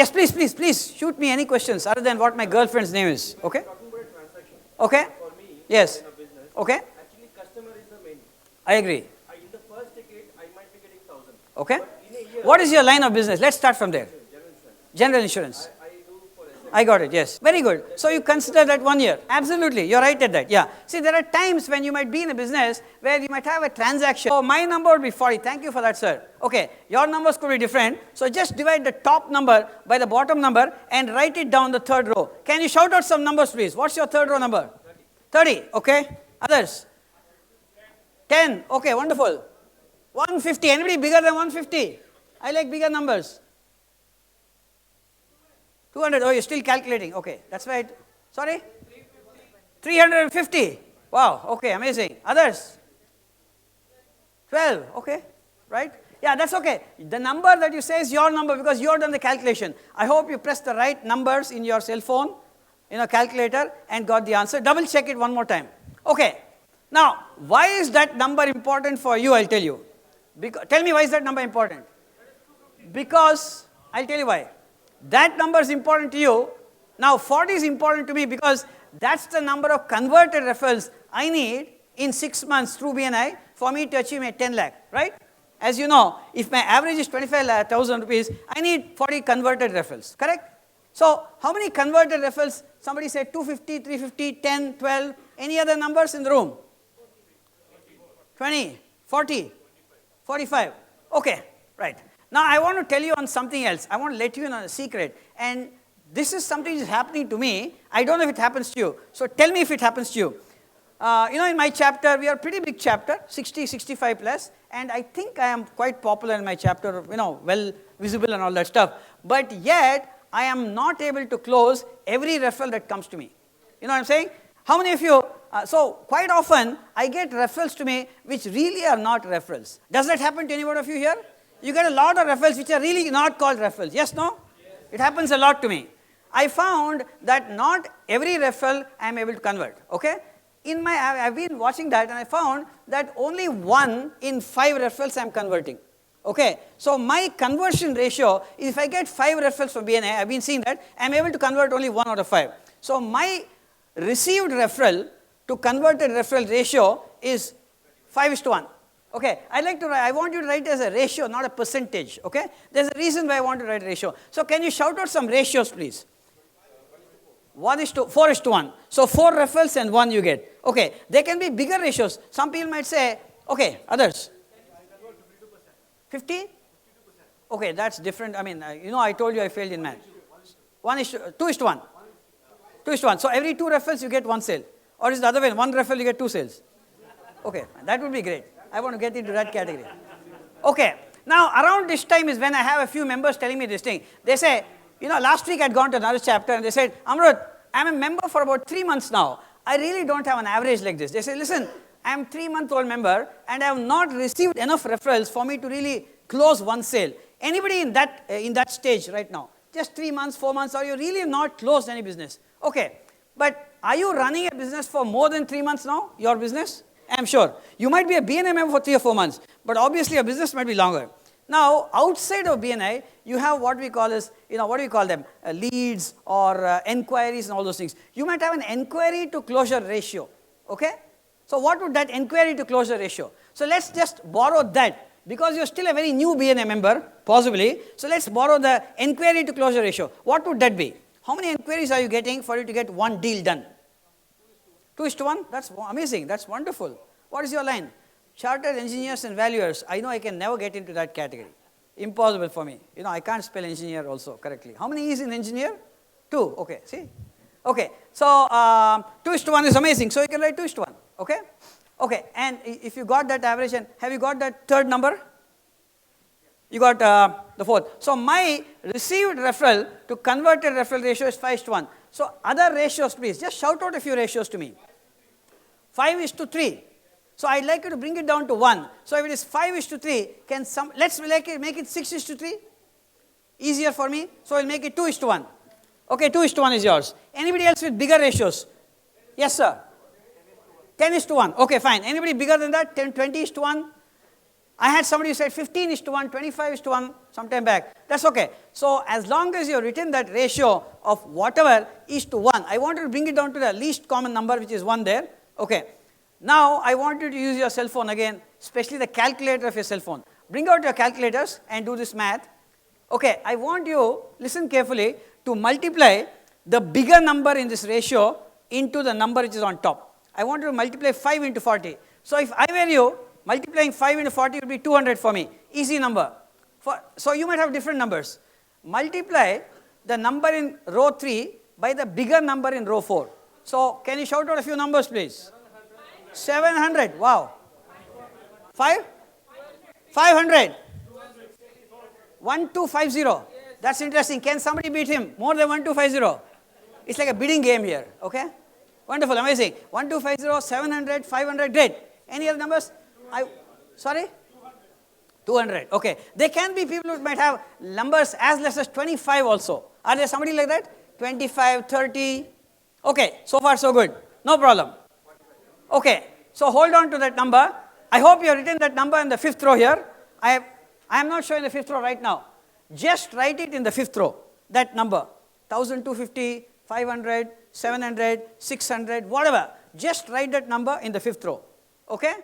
Yes, please shoot me any questions other than what my girlfriend's name is. Okay? Okay? Yes. Okay? Actually, customer is the main. I agree. In the first decade, I might be getting 1,000. Okay? But in a year, What is your line of business? Let's start from there. General insurance. I do for SME. I got it, yes. Very good. So you consider that 1 year. Absolutely. You're right at that. Yeah. See, there are times when you might be in a business where you might have a transaction. So my number would be 40. Thank you for that, sir. Okay. Your numbers could be different. So just divide the top number by the bottom number and write it down the third row. Can you shout out some numbers, please? What's your third row number? 30. Okay. Others? 10. Okay, wonderful. 150. Anybody bigger than 150? I like bigger numbers. 200. Oh, you're still calculating. Okay, that's right. Sorry? 350. Wow, okay, amazing. Others? 12. Okay, right? Yeah, that's okay. The number that you say is your number because you have done the calculation. I hope you pressed the right numbers in your cell phone, in a calculator, and got the answer. Double check it one more time. Okay. Now, why is that number important for you? I'll tell you. Tell me why is that number important? Because, I'll tell you why. That number is important to you. Now, 40 is important to me because that's the number of converted referrals I need in 6 months through BNI for me to achieve my 10 lakh, right? As you know, if my average is 25,000 rupees, I need 40 converted referrals, correct? So, how many converted referrals? Somebody said 250, 350, 10, 12, any other numbers in the room? 20, 40, 45. Okay, right. Now, I want to tell you on something else. I want to let you in on a secret. And this is something that is happening to me. I don't know if it happens to you. So, tell me if it happens to you. In my chapter, we are a pretty big chapter, 60, 65 plus. And I think I am quite popular in my chapter, well visible and all that stuff. But yet, I am not able to close every referral that comes to me. You know what I'm saying? How many of you, so quite often, I get referrals to me which really are not referrals. Does that happen to any one of you here? You get a lot of referrals which are really not called referrals. Yes, no? Yes. It happens a lot to me. I found that not every referral I am able to convert. Okay? I've been watching that and I found that only 1 in 5 referrals I am converting. Okay? So my conversion ratio, if I get 5 referrals from BNI, I've been seeing that, I am able to convert only 1 out of 5. So my received referral to converted referral ratio is 5:1. Okay, I want you to write as a ratio, not a percentage, okay? There's a reason why I want to write ratio. So can you shout out some ratios, please? 4:1. So 4 referrals and 1 you get. Okay, there can be bigger ratios. Some people might say, okay, others? 50? Okay, that's different. I mean, I told you I failed in math. 2:1. 2:1. So every 2 referrals you get 1 sale. Or is it the other way? 1 referral you get 2 sales. Okay, that would be great. I want to get into that category. Okay, now around this time is when I have a few members telling me this thing. They say, last week I'd gone to another chapter and they said, Amruth, I'm a member for about 3 months now. I really don't have an average like this. They say, listen, I'm a 3-month-old member and I have not received enough referrals for me to really close 1 sale. Anybody in that stage right now? Just 3 months, 4 months, or you really not closed any business? Okay, but are you running a business for more than 3 months now, your business? I'm sure. You might be a BNI member for 3 or 4 months, but obviously your business might be longer. Now, outside of BNI, you have what we call as, what do we call them? Leads or enquiries and all those things. You might have an enquiry to closure ratio, okay? So what would that enquiry to closure ratio? So let's just borrow that because you're still a very new BNI member, possibly. So let's borrow the enquiry to closure ratio. What would that be? How many enquiries are you getting for you to get 1 deal done? 2:1? That's amazing. That's wonderful. What is your line? Chartered engineers and valuers. I know I can never get into that category. Impossible for me. I can't spell engineer also correctly. How many E's in engineer? 2. Okay, see? Okay, so 2:1 is amazing. So you can write 2:1. Okay? Okay, and if you got that average, and have you got that third number? You got the fourth. So my received referral to converted referral ratio is 5:1. So other ratios, please. Just shout out a few ratios to me. 5:3. So I'd like you to bring it down to 1. So if it is 5:3, let's make it 6:3. Easier for me. So I'll make it 2:1. Okay, 2:1 is yours. Anybody else with bigger ratios? Yes, sir. 10:1. Okay, fine. Anybody bigger than that? 20:1? I had somebody who said 15:1, 25:1 sometime back. That's okay. So as long as you've written that ratio of whatever is to 1, I want you to bring it down to the least common number, which is 1 there. Okay. Now I want you to use your cell phone again, especially the calculator of your cell phone. Bring out your calculators and do this math. Okay, I want you, listen carefully, to multiply the bigger number in this ratio into the number which is on top. I want you to multiply 5 into 40. So if I were you, multiplying 5 into 40 would be 200 for me. Easy number. So you might have different numbers. Multiply the number in row 3 by the bigger number in row 4. So can you shout out a few numbers, please? 700. Wow. 5? 500. 1250. That's interesting. Can somebody beat him? More than 1250. It's like a bidding game here. Okay? Wonderful. Amazing. 1250, 700, 500. Great. Any other numbers? Sorry? 200. Okay. There can be people who might have numbers as less as 25 also. Are there somebody like that? 25, 30. Okay. So far so good. No problem. Okay. So hold on to that number. I hope you have written that number in the 5th row here. I am not showing the 5th row right now. Just write it in the 5th row. That number. 1250, 500, 700, 600, whatever. Just write that number in the 5th row. Okay?